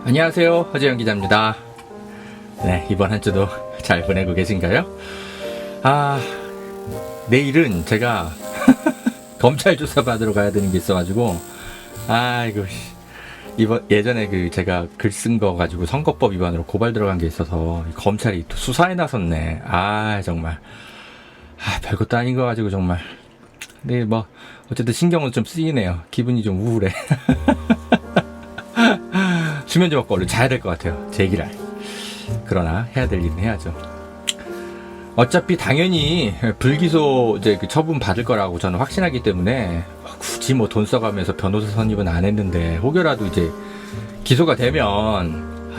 안녕하세요, 허재영 기자입니다. 네, 이번 한 주도 잘 보내고 계신가요? 내일은 제가 검찰 조사 받으러 가야 되는 게 있어가지고, 예전에 제가 글 쓴 거 가지고 선거법 위반으로 고발 들어간 게 있어서 검찰이 또 수사에 나섰네. 정말. 별것도 아닌 거 가지고 정말. 근데 어쨌든 신경은 좀 쓰이네요. 기분이 좀 우울해. 수면 좀 먹고 얼른 자야 될 것 같아요. 제기랄. 그러나 해야 될 일은 해야죠. 어차피 당연히 불기소 처분 받을 거라고 저는 확신하기 때문에 굳이 돈 써가면서 변호사 선임은 안 했는데 혹여라도 기소가 되면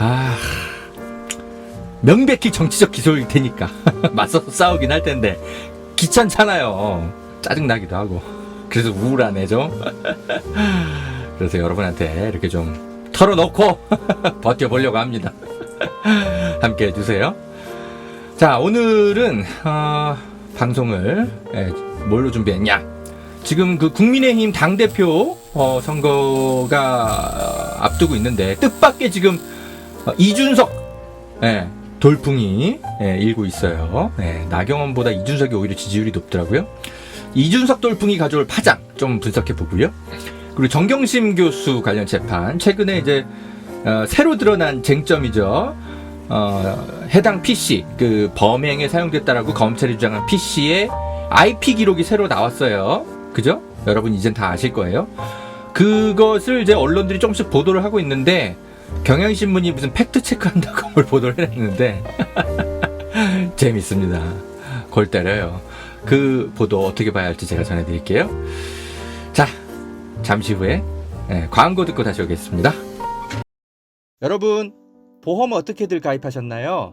명백히 정치적 기소일 테니까 맞서서 싸우긴 할 텐데 귀찮잖아요. 짜증나기도 하고. 그래서 우울하네 좀. 그래서 여러분한테 이렇게 좀 털어놓고 버텨보려고 합니다. 함께 해주세요. 자, 오늘은 방송을 뭘로 준비했냐. 지금 국민의힘 당대표 선거가 앞두고 있는데 뜻밖의 지금 이준석 돌풍이 일고 있어요. 나경원보다 이준석이 오히려 지지율이 높더라고요. 이준석 돌풍이 가져올 파장 좀 분석해 보고요. 그리고 정경심 교수 관련 재판, 최근에 새로 드러난 쟁점이죠. 해당 PC, 범행에 사용됐다라고 검찰이 주장한 PC의 IP 기록이 새로 나왔어요. 그죠? 여러분 이젠 다 아실 거예요. 그것을 언론들이 조금씩 보도를 하고 있는데, 경향신문이 무슨 팩트 체크한다고 뭘 보도를 해놨는데, 재밌습니다. 골 때려요. 그 보도 어떻게 봐야 할지 제가 전해드릴게요. 자, 잠시 후에 광고 듣고 다시 오겠습니다. 여러분, 보험 어떻게들 가입하셨나요?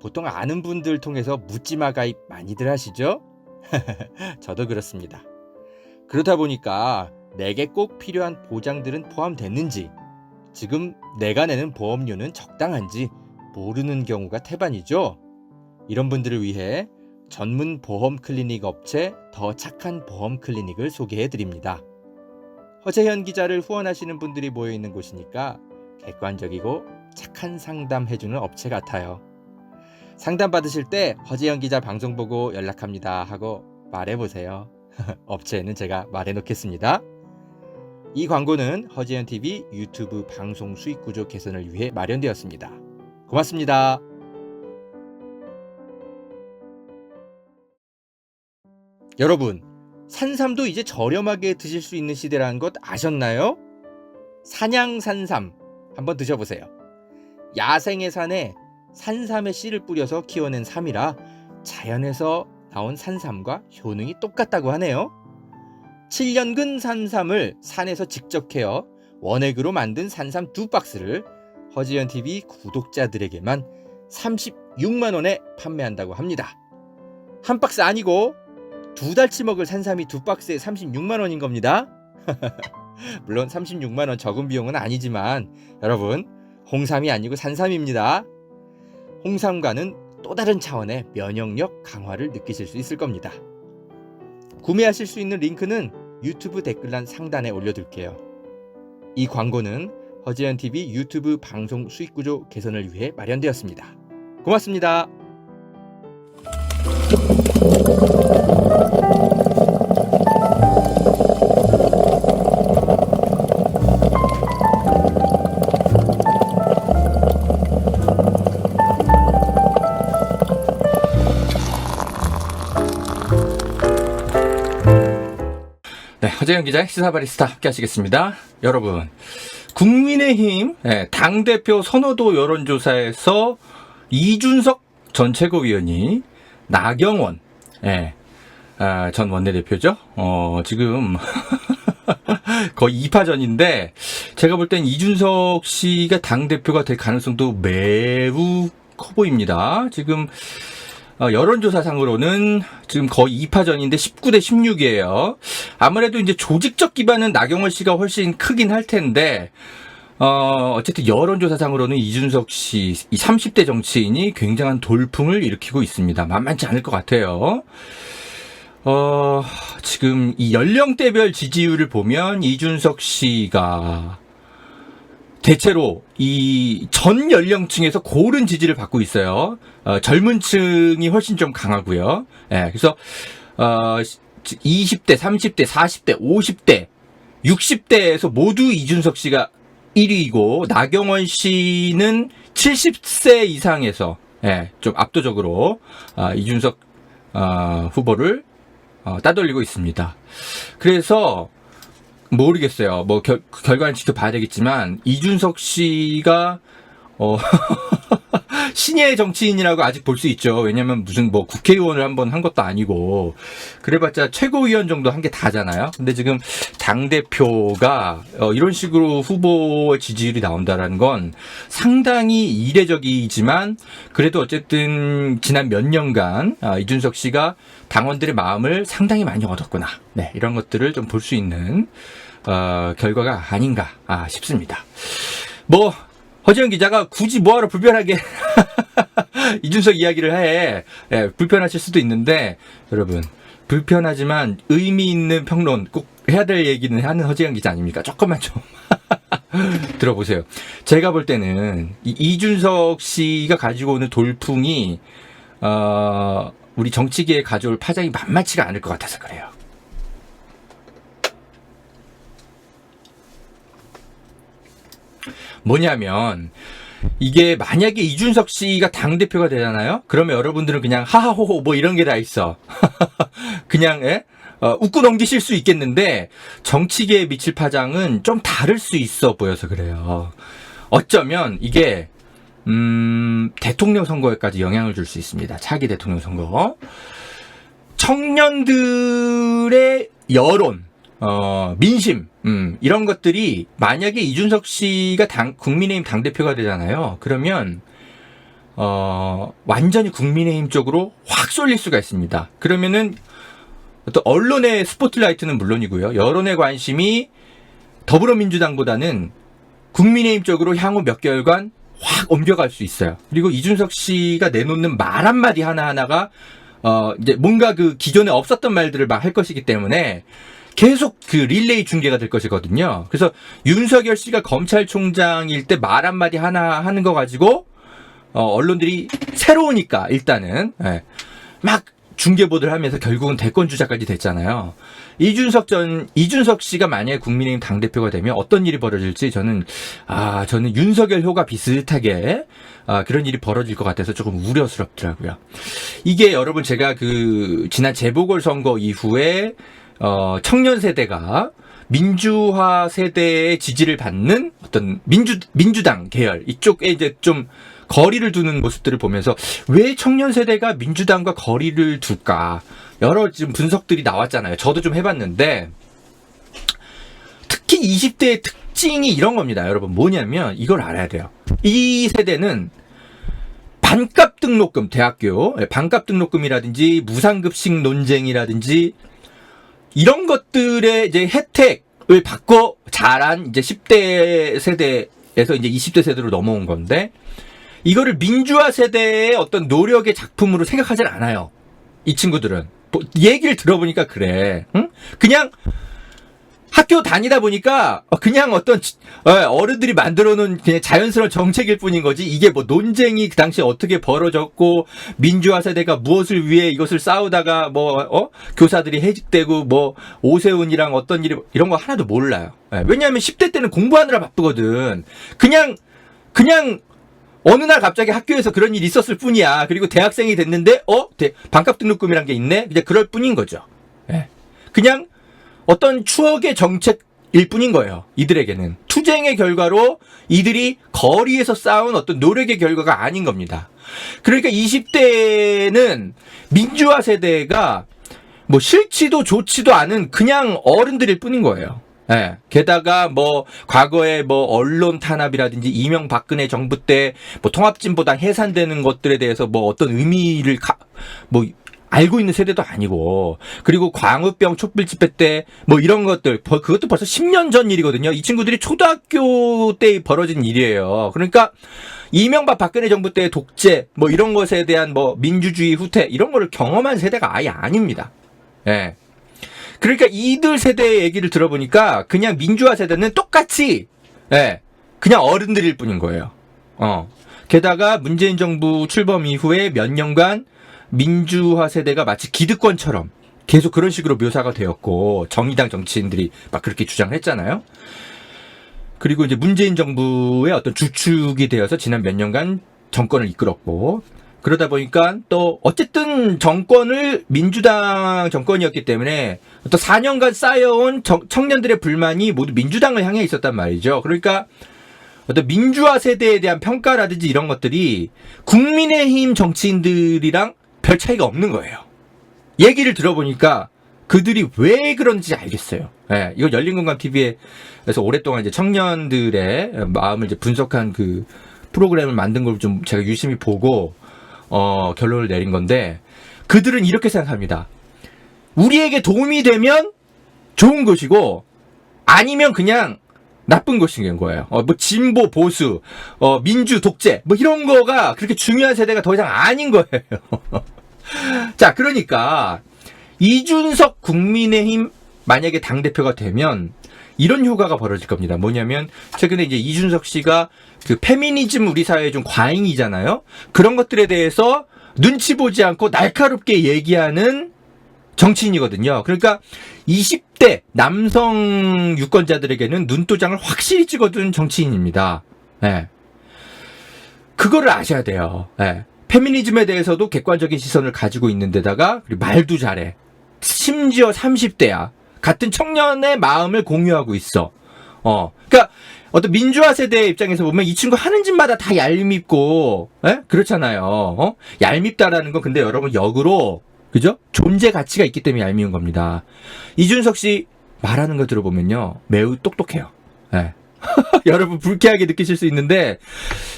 보통 아는 분들 통해서 묻지마 가입 많이들 하시죠? 저도 그렇습니다. 그러다 보니까 내게 꼭 필요한 보장들은 포함됐는지, 지금 내가 내는 보험료는 적당한지 모르는 경우가 태반이죠. 이런 분들을 위해 전문 보험 클리닉 업체 더 착한 보험 클리닉을 소개해드립니다. 허재현 기자를 후원하시는 분들이 모여있는 곳이니까 객관적이고 착한 상담 해주는 업체 같아요. 상담 받으실 때 허재현 기자 방송 보고 연락합니다 하고 말해보세요. 업체에는 제가 말해놓겠습니다. 이 광고는 허재현TV 유튜브 방송 수익 구조 개선을 위해 마련되었습니다. 고맙습니다. 여러분, 산삼도 이제 저렴하게 드실 수 있는 시대라는 것 아셨나요? 산양산삼 한번 드셔보세요. 야생의 산에 산삼의 씨를 뿌려서 키워낸 삼이라 자연에서 나온 산삼과 효능이 똑같다고 하네요. 7년근 산삼을 산에서 직접 캐어 원액으로 만든 산삼 2박스를 허지연TV 구독자들에게만 36만원에 판매한다고 합니다. 한 박스 아니고 2달치 먹을 산삼이 2박스에 36만원인 겁니다. 물론 36만원 적은 비용은 아니지만 여러분, 홍삼이 아니고 산삼입니다. 홍삼과는 또 다른 차원의 면역력 강화를 느끼실 수 있을 겁니다. 구매하실 수 있는 링크는 유튜브 댓글란 상단에 올려둘게요. 이 광고는 허재현TV 유튜브 방송 수익구조 개선을 위해 마련되었습니다. 고맙습니다. 네, 허재영 기자의 시사바리스타 함께 하시겠습니다. 여러분, 국민의힘 당대표 선호도 여론조사에서 이준석 전 최고위원이 나경원 전 원내대표죠. 지금 거의 2파전인데 제가 볼 땐 이준석 씨가 당대표가 될 가능성도 매우 커 보입니다. 지금 여론조사상으로는 지금 거의 2파전인데 19대 16이에요. 아무래도 이제 조직적 기반은 나경원 씨가 훨씬 크긴 할 텐데, 어쨌든 여론조사상으로는 이준석 씨, 이 30대 정치인이 굉장한 돌풍을 일으키고 있습니다. 만만치 않을 것 같아요. 지금 이 연령대별 지지율을 보면 이준석 씨가 대체로 이 전 연령층에서 고른 지지를 받고 있어요. 젊은 층이 훨씬 좀 강하고요. 예, 그래서 20대, 30대, 40대, 50대, 60대에서 모두 이준석 씨가 1위이고 나경원 씨는 70세 이상에서 좀 압도적으로 이준석 후보를 따돌리고 있습니다. 그래서 모르겠어요. 뭐 결과는 지켜봐야 되겠지만 이준석 씨가 신예 정치인이라고 아직 볼 수 있죠. 왜냐면 무슨 뭐 국회의원을 한번 한 것도 아니고 그래봤자 최고위원 정도 한 게 다잖아요. 근데 지금 당대표가 이런 식으로 후보의 지지율이 나온다라는 건 상당히 이례적이지만 그래도 어쨌든 지난 몇 년간 이준석 씨가 당원들의 마음을 상당히 많이 얻었구나. 네, 이런 것들을 좀 볼 수 있는 결과가 아닌가 싶습니다. 뭐 허지영 기자가 굳이 뭐하러 불편하게 이준석 이야기를 해. 불편하실 수도 있는데 여러분 불편하지만 의미 있는 평론 꼭 해야 될 얘기는 하는 허지영 기자 아닙니까? 조금만 좀 들어보세요. 제가 볼 때는 이준석 씨가 가지고 오는 돌풍이 우리 정치계에 가져올 파장이 만만치가 않을 것 같아서 그래요. 뭐냐면 이게 만약에 이준석 씨가 당대표가 되잖아요. 그러면 여러분들은 그냥 하하호호 뭐 이런 게 다 있어. 그냥 웃고 넘기실 수 있겠는데 정치계에 미칠 파장은 좀 다를 수 있어 보여서 그래요. 어쩌면 이게 대통령 선거에까지 영향을 줄 수 있습니다. 차기 대통령 선거. 청년들의 여론, 민심, 이런 것들이 만약에 이준석 씨가 국민의힘 당대표가 되잖아요. 그러면, 완전히 국민의힘 쪽으로 확 쏠릴 수가 있습니다. 그러면은, 어떤 언론의 스포트라이트는 물론이고요. 여론의 관심이 더불어민주당보다는 국민의힘 쪽으로 향후 몇 개월간 확 옮겨갈 수 있어요. 그리고 이준석 씨가 내놓는 말 한마디 하나하나가, 이제 뭔가 그 기존에 없었던 말들을 막 할 것이기 때문에 계속 그 릴레이 중계가 될 것이거든요. 그래서 윤석열 씨가 검찰총장일 때 말 한마디 하나 하는 거 가지고, 언론들이 새로우니까 일단은, 막 중계보도를 하면서 결국은 대권 주자까지 됐잖아요. 이준석 씨가 만약에 국민의힘 당대표가 되면 어떤 일이 벌어질지 저는 윤석열 효과 비슷하게, 그런 일이 벌어질 것 같아서 조금 우려스럽더라고요. 이게 여러분 제가 지난 재보궐선거 이후에, 청년 세대가 민주화 세대의 지지를 받는 어떤 민주당 계열, 이쪽에 이제 좀 거리를 두는 모습들을 보면서 왜 청년 세대가 민주당과 거리를 둘까? 여러 지금 분석들이 나왔잖아요. 저도 좀 해봤는데, 특히 20대의 특징이 이런 겁니다. 여러분, 뭐냐면, 이걸 알아야 돼요. 이 세대는 반값 등록금, 대학교, 반값 등록금이라든지, 무상급식 논쟁이라든지, 이런 것들의 이제 혜택을 받고 자란 이제 10대 세대에서 이제 20대 세대로 넘어온 건데, 이거를 민주화 세대의 어떤 노력의 작품으로 생각하진 않아요. 이 친구들은. 얘기를 들어보니까 그래. 응? 그냥 학교 다니다 보니까 그냥 어떤 어른들이 만들어 놓은 그냥 자연스러운 정책일 뿐인 거지. 이게 뭐 논쟁이 그 당시에 어떻게 벌어졌고 민주화 세대가 무엇을 위해 이것을 싸우다가 교사들이 해직되고 뭐 오세훈이랑 어떤 일이 이런 거 하나도 몰라요. 왜냐하면 10대 때는 공부하느라 바쁘거든. 그냥 어느 날 갑자기 학교에서 그런 일이 있었을 뿐이야. 그리고 대학생이 됐는데 반값 등록금이란 게 있네. 그냥 그럴 뿐인 거죠. 그냥 어떤 추억의 정책일 뿐인 거예요. 이들에게는. 투쟁의 결과로 이들이 거리에서 쌓은 어떤 노력의 결과가 아닌 겁니다. 그러니까 20대는 민주화 세대가 뭐 싫지도 좋지도 않은 그냥 어른들일 뿐인 거예요. 게다가 과거에 언론 탄압이라든지 이명박근혜 정부 때 통합진보당 해산되는 것들에 대해서 어떤 의미를 알고 있는 세대도 아니고, 그리고 광우병 촛불 집회 때 이런 것들, 그것도 벌써 10년 전 일이거든요. 이 친구들이 초등학교 때 벌어진 일이에요. 그러니까 이명박 박근혜 정부 때의 독재 이런 것에 대한 민주주의 후퇴 이런 거를 경험한 세대가 아예 아닙니다. 그러니까 이들 세대의 얘기를 들어보니까 그냥 민주화 세대는 똑같이 그냥 어른들일 뿐인 거예요. 게다가 문재인 정부 출범 이후에 몇 년간 민주화 세대가 마치 기득권처럼 계속 그런 식으로 묘사가 되었고, 정의당 정치인들이 막 그렇게 주장을 했잖아요. 그리고 이제 문재인 정부의 어떤 주축이 되어서 지난 몇 년간 정권을 이끌었고, 그러다 보니까 또 어쨌든 정권을 민주당 정권이었기 때문에 또 4년간 쌓여온 청년들의 불만이 모두 민주당을 향해 있었단 말이죠. 그러니까 어떤 민주화 세대에 대한 평가라든지 이런 것들이 국민의힘 정치인들이랑 별 차이가 없는 거예요. 얘기를 들어보니까 그들이 왜 그런지 알겠어요. 예, 이거 열린공감TV에서 오랫동안 이제 청년들의 마음을 이제 분석한 그 프로그램을 만든 걸 좀 제가 유심히 보고, 결론을 내린 건데, 그들은 이렇게 생각합니다. 우리에게 도움이 되면 좋은 것이고, 아니면 그냥 나쁜 것인 거예요. 뭐 진보, 보수, 민주, 독재, 뭐 이런 거가 그렇게 중요한 세대가 더 이상 아닌 거예요. 자, 그러니까 이준석 국민의힘 만약에 당대표가 되면 이런 효과가 벌어질 겁니다. 뭐냐면 최근에 이제 이준석 씨가 그 페미니즘 우리 사회에 좀 과잉이잖아요. 그런 것들에 대해서 눈치 보지 않고 날카롭게 얘기하는 정치인이거든요. 그러니까 20대 남성 유권자들에게는 눈도장을 확실히 찍어둔 정치인입니다. 네. 그거를 아셔야 돼요. 네. 페미니즘에 대해서도 객관적인 시선을 가지고 있는 데다가 말도 잘해. 심지어 30대야. 같은 청년의 마음을 공유하고 있어. 그러니까 어떤 민주화 세대의 입장에서 보면 이 친구 하는 짓마다 다 얄밉고, 그렇잖아요. 얄밉다라는 건 근데 여러분 역으로, 그죠? 존재 가치가 있기 때문에 얄미운 겁니다. 이준석 씨 말하는 거 들어보면요, 매우 똑똑해요. 여러분 불쾌하게 느끼실 수 있는데,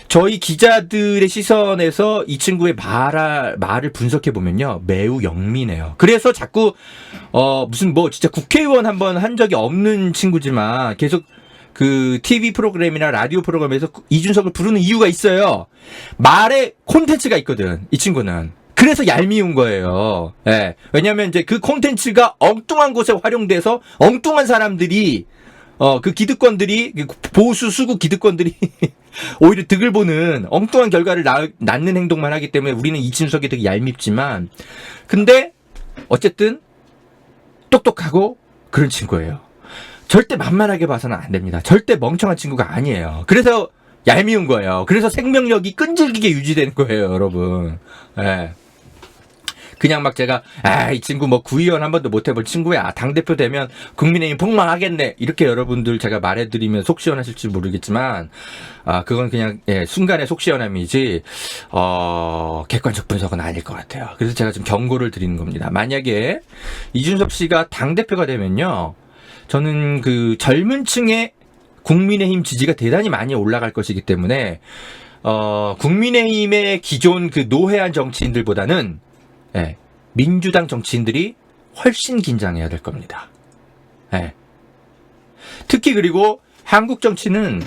저희 기자들의 시선에서 이 친구의 말을 분석해 보면요, 매우 영민해요. 그래서 자꾸 무슨 뭐 진짜 국회의원 한번 한 적이 없는 친구지만 계속 그 TV 프로그램이나 라디오 프로그램에서 이준석을 부르는 이유가 있어요. 말에 콘텐츠가 있거든, 이 친구는. 그래서 얄미운 거예요. 왜냐면 이제 그 콘텐츠가 엉뚱한 곳에 활용돼서 엉뚱한 사람들이, 그 기득권들이, 보수 수구 기득권들이 오히려 득을 보는 엉뚱한 결과를 낳는 행동만 하기 때문에 우리는 이준석이 되게 얄밉지만, 근데 어쨌든 똑똑하고 그런 친구예요. 절대 만만하게 봐서는 안 됩니다. 절대 멍청한 친구가 아니에요. 그래서 얄미운 거예요. 그래서 생명력이 끈질기게 유지되는 거예요, 여러분. 그냥 막 제가 이 친구 뭐 구의원 한 번도 못 해볼 친구야, 당대표 되면 국민의힘 폭망하겠네, 이렇게 여러분들 제가 말해드리면 속 시원하실지 모르겠지만, 그건 그냥 순간의 속 시원함이지 객관적 분석은 아닐 것 같아요. 그래서 제가 좀 경고를 드리는 겁니다. 만약에 이준석 씨가 당대표가 되면요, 저는 그 젊은 층의 국민의힘 지지가 대단히 많이 올라갈 것이기 때문에 국민의힘의 기존 그 노회한 정치인들보다는 민주당 정치인들이 훨씬 긴장해야 될 겁니다. 특히 그리고 한국 정치는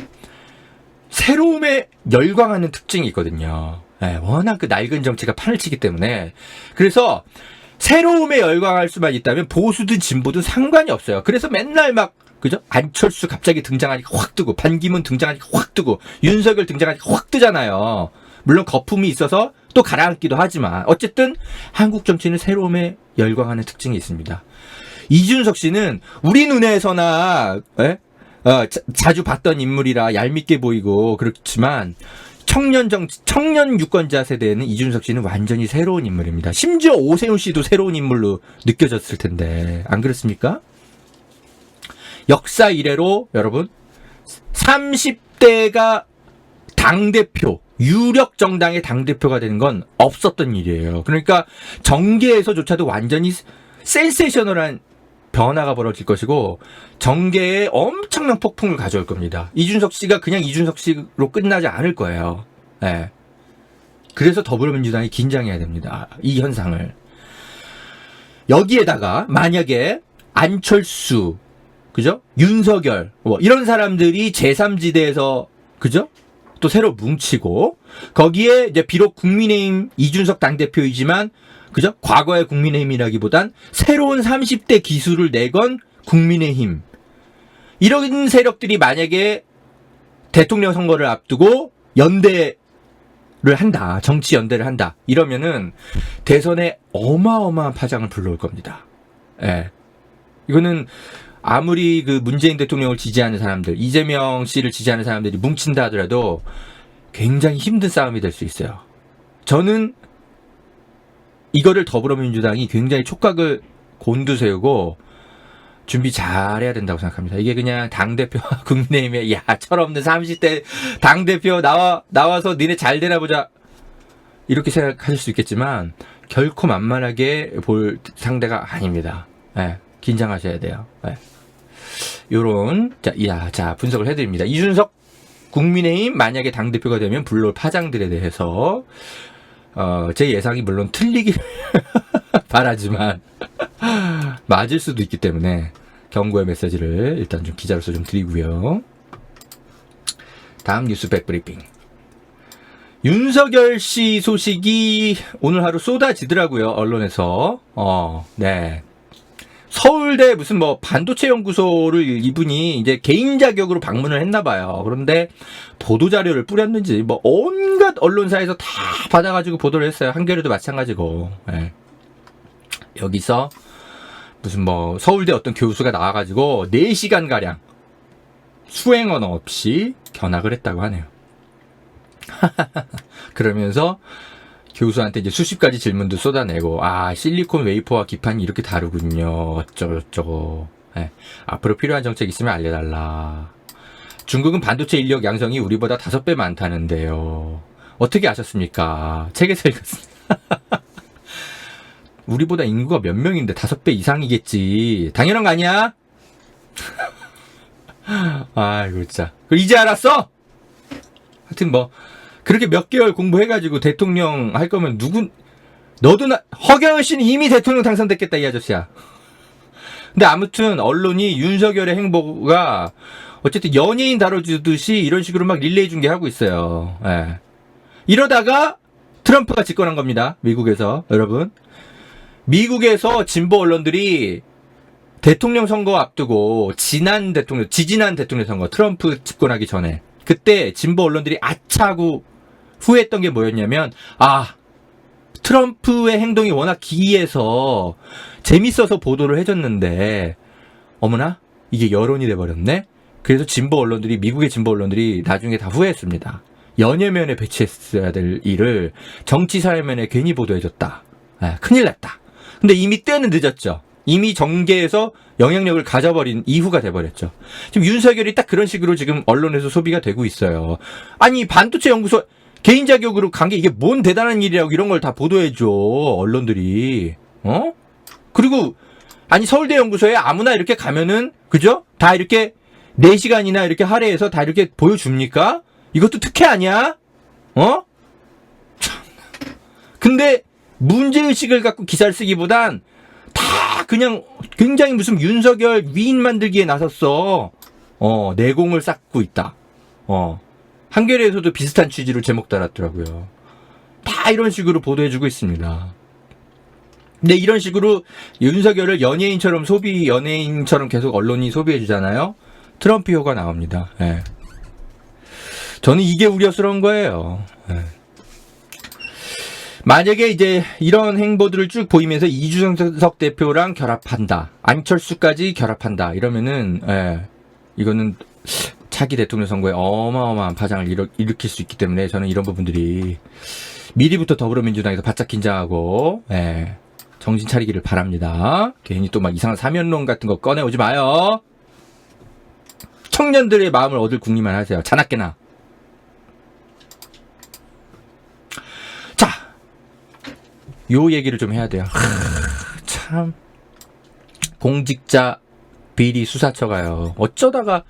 새로움에 열광하는 특징이 있거든요. 워낙 그 낡은 정치가 판을 치기 때문에. 그래서 새로움에 열광할 수만 있다면 보수든 진보든 상관이 없어요. 그래서 맨날 막, 그죠? 안철수 갑자기 등장하니까 확 뜨고, 반기문 등장하니까 확 뜨고, 윤석열 등장하니까 확 뜨잖아요. 물론 거품이 있어서 또 가라앉기도 하지만, 어쨌든 한국 정치는 새로움에 열광하는 특징이 있습니다. 이준석 씨는 우리 눈에서나 자주 봤던 인물이라 얄밉게 보이고 그렇지만, 청년 유권자 세대에는 이준석 씨는 완전히 새로운 인물입니다. 심지어 오세훈 씨도 새로운 인물로 느껴졌을 텐데, 안 그렇습니까? 역사 이래로 여러분 30대가 당대표, 유력 정당의 당대표가 되는 건 없었던 일이에요. 그러니까 정계에서조차도 완전히 센세이셔널한 변화가 벌어질 것이고, 정계에 엄청난 폭풍을 가져올 겁니다. 이준석 씨가 그냥 이준석 씨로 끝나지 않을 거예요. 그래서 더불어민주당이 긴장해야 됩니다, 이 현상을. 여기에다가 만약에 안철수, 그죠? 윤석열, 뭐 이런 사람들이 제3지대에서, 그죠? 또 새로 뭉치고, 거기에 이제 비록 국민의힘 이준석 당대표이지만, 그죠? 과거의 국민의힘이라기보단 새로운 30대 기수를 내건 국민의힘. 이런 세력들이 만약에 대통령 선거를 앞두고 연대를 한다. 정치 연대를 한다. 이러면은 대선에 어마어마한 파장을 불러올 겁니다. 예. 이거는 아무리 그 문재인 대통령을 지지하는 사람들, 이재명 씨를 지지하는 사람들이 뭉친다 하더라도 굉장히 힘든 싸움이 될 수 있어요. 저는 이거를 더불어민주당이 굉장히 촉각을 곤두세우고 준비 잘해야 된다고 생각합니다. 이게 그냥 당대표와 국민의힘의 야 철없는 30대 당대표 나와서 니네 잘 되나 보자 이렇게 생각하실 수 있겠지만 결코 만만하게 볼 상대가 아닙니다. 예, 긴장하셔야 돼요. 예. 요런 자 분석을 해드립니다. 이준석 국민의힘 만약에 당대표가 되면 불러올 파장들에 대해서 제 예상이 물론 틀리기를 바라지만 맞을 수도 있기 때문에 경고의 메시지를 일단 좀 기자로서 좀 드리고요. 다음 뉴스 백브리핑. 윤석열 씨 소식이 오늘 하루 쏟아지더라고요. 언론에서. 네. 서울대 무슨 뭐 반도체 연구소를 이분이 이제 개인 자격으로 방문을 했나 봐요. 그런데 보도 자료를 뿌렸는지 뭐 온갖 언론사에서 다 받아가지고 보도를 했어요. 한겨레도 마찬가지고. 네. 여기서 무슨 뭐 서울대 어떤 교수가 나와가지고 4시간 가량 수행 언어 없이 견학을 했다고 하네요. 그러면서 교수한테 이제 수십 가지 질문도 쏟아내고, 실리콘 웨이퍼와 기판이 이렇게 다르군요. 어쩌고저쩌고. 네. 앞으로 필요한 정책 있으면 알려달라. 중국은 반도체 인력 양성이 우리보다 5배 많다는데요. 어떻게 아셨습니까? 책에서 읽었습니다. 우리보다 인구가 몇 명인데 5배 이상이겠지. 당연한 거 아니야? 아이고, 진짜. 이제 알았어? 하여튼 뭐, 그렇게 몇 개월 공부해가지고 대통령 할 거면 너도 허경영 씨는 이미 대통령 당선됐겠다, 이 아저씨야. 근데 아무튼 언론이 윤석열의 행보가 어쨌든 연예인 다뤄주듯이 이런 식으로 막 릴레이 중계하고 있어요. 예. 이러다가 트럼프가 집권한 겁니다. 미국에서. 여러분. 미국에서 진보 언론들이 대통령 선거 앞두고 지지난 대통령 선거 트럼프 집권하기 전에 그때 진보 언론들이 아차하고 후회했던 게 뭐였냐면 트럼프의 행동이 워낙 기이해서 재밌어서 보도를 해줬는데 어머나 이게 여론이 돼버렸네. 그래서 미국의 진보 언론들이 나중에 다 후회했습니다. 연예면에 배치했어야 될 일을 정치사회면에 괜히 보도해줬다. 큰일 났다. 근데 이미 때는 늦었죠. 이미 정계에서 영향력을 가져버린 이후가 돼버렸죠. 지금 윤석열이 딱 그런 식으로 지금 언론에서 소비가 되고 있어요. 아니 반도체 연구소 개인 자격으로 간 게 이게 뭔 대단한 일이라고 이런 걸 다 보도해줘 언론들이. 그리고 아니 서울대 연구소에 아무나 이렇게 가면은 그죠? 다 이렇게 4시간이나 이렇게 할애해서 다 이렇게 보여줍니까? 이것도 특혜 아니야? 참. 근데 문제의식을 갖고 기사를 쓰기보단 다 그냥 굉장히 무슨 윤석열 위인 만들기에 나섰어. 내공을 쌓고 있다. 한겨레에서도 비슷한 취지로 제목 달았더라고요. 다 이런 식으로 보도해주고 있습니다. 근데 이런 식으로 윤석열을 연예인처럼 계속 언론이 소비해주잖아요. 트럼프 효가 나옵니다. 예. 저는 이게 우려스러운 거예요. 예. 만약에 이제 이런 행보들을 쭉 보이면서 이준석 대표랑 결합한다. 안철수까지 결합한다. 이러면은, 이거는 차기 대통령 선거에 어마어마한 파장을 일으킬 수 있기 때문에 저는 이런 부분들이 미리부터 더불어민주당에서 바짝 긴장하고, 정신 차리기를 바랍니다. 괜히 또 막 이상한 사면론 같은 거 꺼내오지 마요. 청년들의 마음을 얻을 궁리만 하세요. 자나깨나. 자, 요 얘기를 좀 해야 돼요. 참. 공직자 비리 수사처가요. 어쩌다가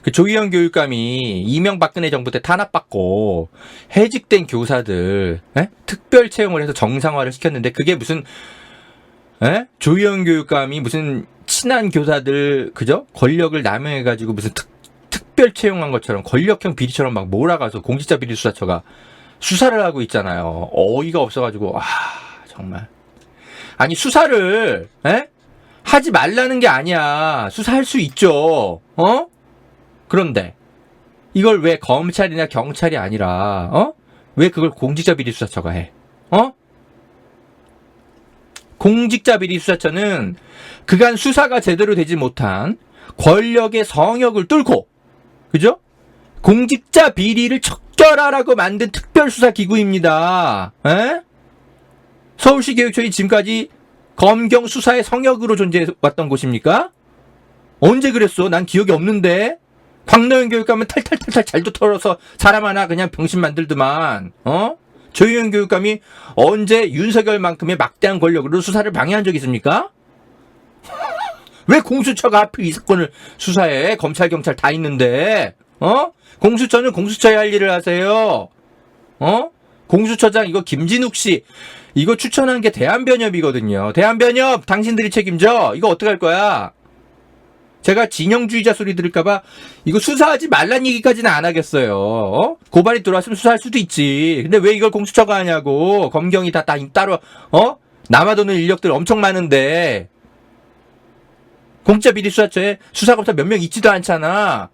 그 조희연 교육감이 이명박근혜 정부 때 탄압받고 해직된 교사들 특별 채용을 해서 정상화를 시켰는데 그게 무슨 조희연 교육감이 무슨 친한 교사들 그죠? 권력을 남용해가지고 무슨 특별 채용한 것처럼 권력형 비리처럼 막 몰아가서 공직자 비리 수사처가 수사를 하고 있잖아요. 어이가 없어가지고 정말 아니 수사를 하지 말라는 게 아니야. 수사할 수 있죠. 그런데 이걸 왜 검찰이나 경찰이 아니라 왜 그걸 공직자 비리 수사처가 해? 공직자 비리 수사처는 그간 수사가 제대로 되지 못한 권력의 성역을 뚫고, 그죠? 공직자 비리를 척결하라고 만든 특별수사기구입니다. 에? 서울시 교육청이 지금까지 검경 수사의 성역으로 존재해왔던 곳입니까? 언제 그랬어? 난 기억이 없는데. 광노현 교육감은 탈탈탈탈 잘도 털어서 사람 하나 그냥 병신 만들더만. 조희연 교육감이 언제 윤석열만큼의 막대한 권력으로 수사를 방해한 적이 있습니까? 왜 공수처가 하필 이 사건을 수사해? 검찰, 경찰 다 있는데. 공수처는 공수처에 할 일을 하세요. 공수처장 이거 김진욱 씨 이거 추천한 게 대한변협이거든요. 대한변협 당신들이 책임져. 이거 어떡할 거야? 제가 진영주의자 소리 들을까봐 이거 수사하지 말란 얘기까지는 안 하겠어요. 고발이 들어왔으면 수사할 수도 있지. 근데 왜 이걸 공수처가 하냐고. 검경이 다 따로 남아도는 인력들 엄청 많은데 공직자 비리 수사처에 수사검사 몇 명 있지도 않잖아.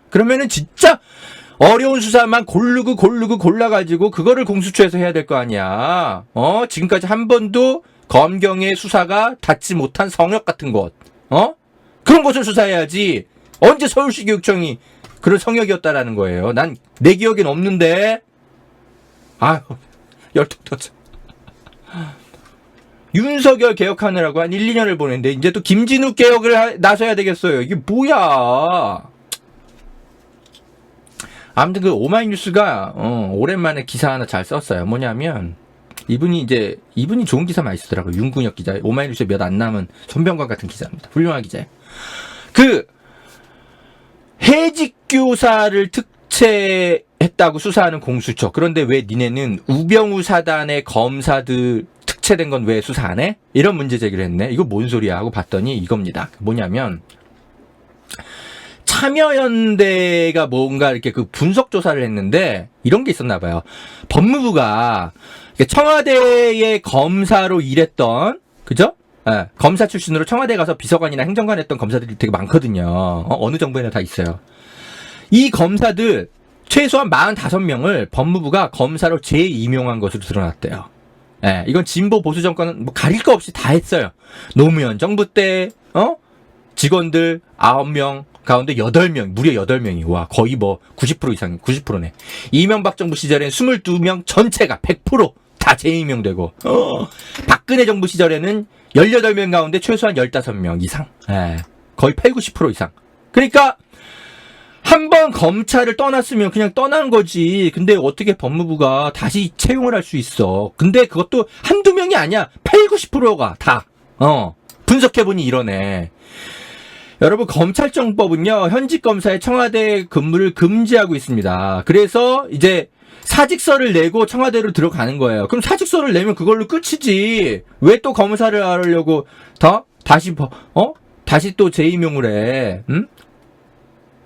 그러면은 진짜 어려운 수사만 고르고 골라가지고 그거를 공수처에서 해야 될 거 아니야. 지금까지 한 번도 검경의 수사가 닿지 못한 성역 같은 곳. 그런 곳을 수사해야지. 언제 서울시 교육청이 그런 성역이었다라는 거예요. 난 내 기억엔 없는데. 아유, 열통 터져. 윤석열 개혁하느라고 한 1, 2년을 보냈는데 이제 또 김진욱 개혁을 나서야 되겠어요. 이게 뭐야. 아무튼 그 오마이뉴스가 오랜만에 기사 하나 잘 썼어요. 뭐냐면 이분이 좋은 기사 많이 쓰더라고요. 윤군혁 기자. 오마이뉴스에 몇 안 남은 손병관 같은 기자입니다. 훌륭한 기자예요. 그 해직교사를 특채했다고 수사하는 공수처. 그런데 왜 니네는 우병우 사단의 검사들 특채된 건 왜 수사 안 해? 이런 문제 제기를 했네. 이거 뭔 소리야 하고 봤더니 이겁니다. 뭐냐면 참여연대가 뭔가 이렇게 그 분석 조사를 했는데 이런 게 있었나 봐요. 법무부가 청와대의 검사로 일했던, 그죠? 네, 검사 출신으로 청와대 가서 비서관이나 행정관 했던 검사들이 되게 많거든요. 어느 정부에나 다 있어요. 이 검사들 최소한 45명을 법무부가 검사로 재임용한 것으로 드러났대요. 네, 이건 진보 보수 정권은 뭐 가릴 거 없이 다 했어요. 노무현 정부 때 직원들 9명 가운데 8명, 무려 8명이, 와, 거의 뭐 90% 이상, 90%네. 이명박 정부 시절엔 22명 전체가 100% 다 재임용되고, 박근혜 정부 시절에는 18명 가운데 최소한 15명 이상, 거의 80, 90% 이상. 그러니까, 한 번 검찰을 떠났으면 그냥 떠난 거지. 근데 어떻게 법무부가 다시 채용을 할 수 있어. 근데 그것도 한두 명이 아니야. 80, 90%가 다, 분석해보니 이러네. 여러분, 검찰청법은요, 현직 검사의 청와대 근무를 금지하고 있습니다. 그래서 이제 사직서를 내고 청와대로 들어가는 거예요. 그럼 사직서를 내면 그걸로 끝이지. 왜 또 검사를 하려고 다시 또 재임용을 해? 응?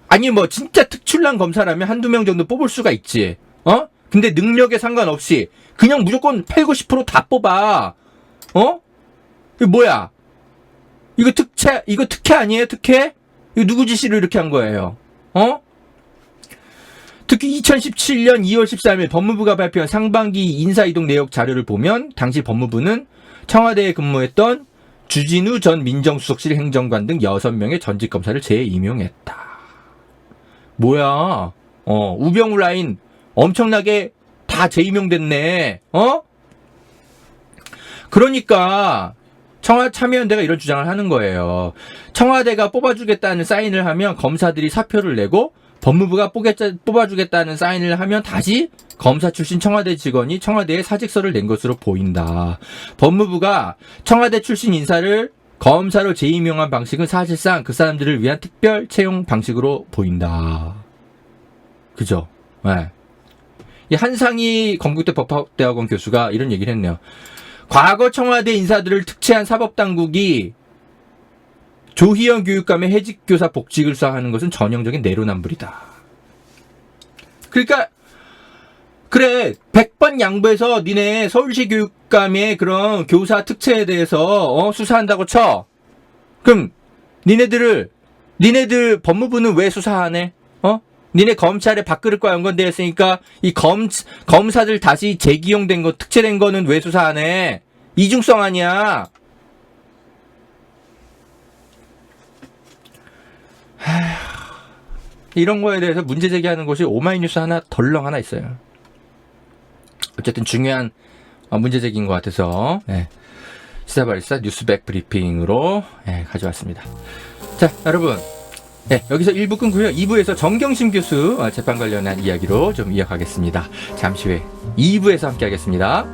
아니 뭐 진짜 특출난 검사라면 한두 명 정도 뽑을 수가 있지. 근데 능력에 상관없이 그냥 무조건 80, 90%다 뽑아. 이거 뭐야? 이거 특혜 아니에요? 특혜? 이거 누구 지시로 이렇게 한 거예요? 특히 2017년 2월 13일 법무부가 발표한 상반기 인사이동 내역 자료를 보면 당시 법무부는 청와대에 근무했던 주진우 전 민정수석실 행정관 등 6명의 전직 검사를 재임용했다. 뭐야? 우병우 라인 엄청나게 다 재임용됐네. 그러니까 참여연대가 이런 주장을 하는 거예요. 청와대가 뽑아주겠다는 사인을 하면 검사들이 사표를 내고 법무부가 뽑아주겠다는 사인을 하면 다시 검사 출신 청와대 직원이 청와대에 사직서를 낸 것으로 보인다. 법무부가 청와대 출신 인사를 검사로 재임용한 방식은 사실상 그 사람들을 위한 특별 채용 방식으로 보인다. 그죠? 네. 이 한상희 건국대 법학대학원 교수가 이런 얘기를 했네요. 과거 청와대 인사들을 특채한 사법당국이 조희연 교육감의 해직교사 복직을 수사하는 것은 전형적인 내로남불이다. 그러니까 그래 100번 양보해서 니네 서울시 교육감의 그런 교사 특채에 대해서 수사한다고 쳐. 그럼 니네들을 니네들 법무부는 왜 수사 안 해? 니네 검찰에 밥그릇과 연관되어 있으니까 이 검사들 다시 재기용된 거, 특채된 거는 왜 수사 안 해? 이중성 아니야. 이런 거에 대해서 문제 제기하는 곳이 오마이뉴스 덜렁 하나 있어요. 어쨌든 중요한 문제 제기인 것 같아서 시사발사 뉴스백 브리핑으로 가져왔습니다. 자, 여러분. 여기서 1부 끊고요. 2부에서 정경심 교수 재판 관련한 이야기로 좀 이어가겠습니다. 잠시 후에 2부에서 함께 하겠습니다.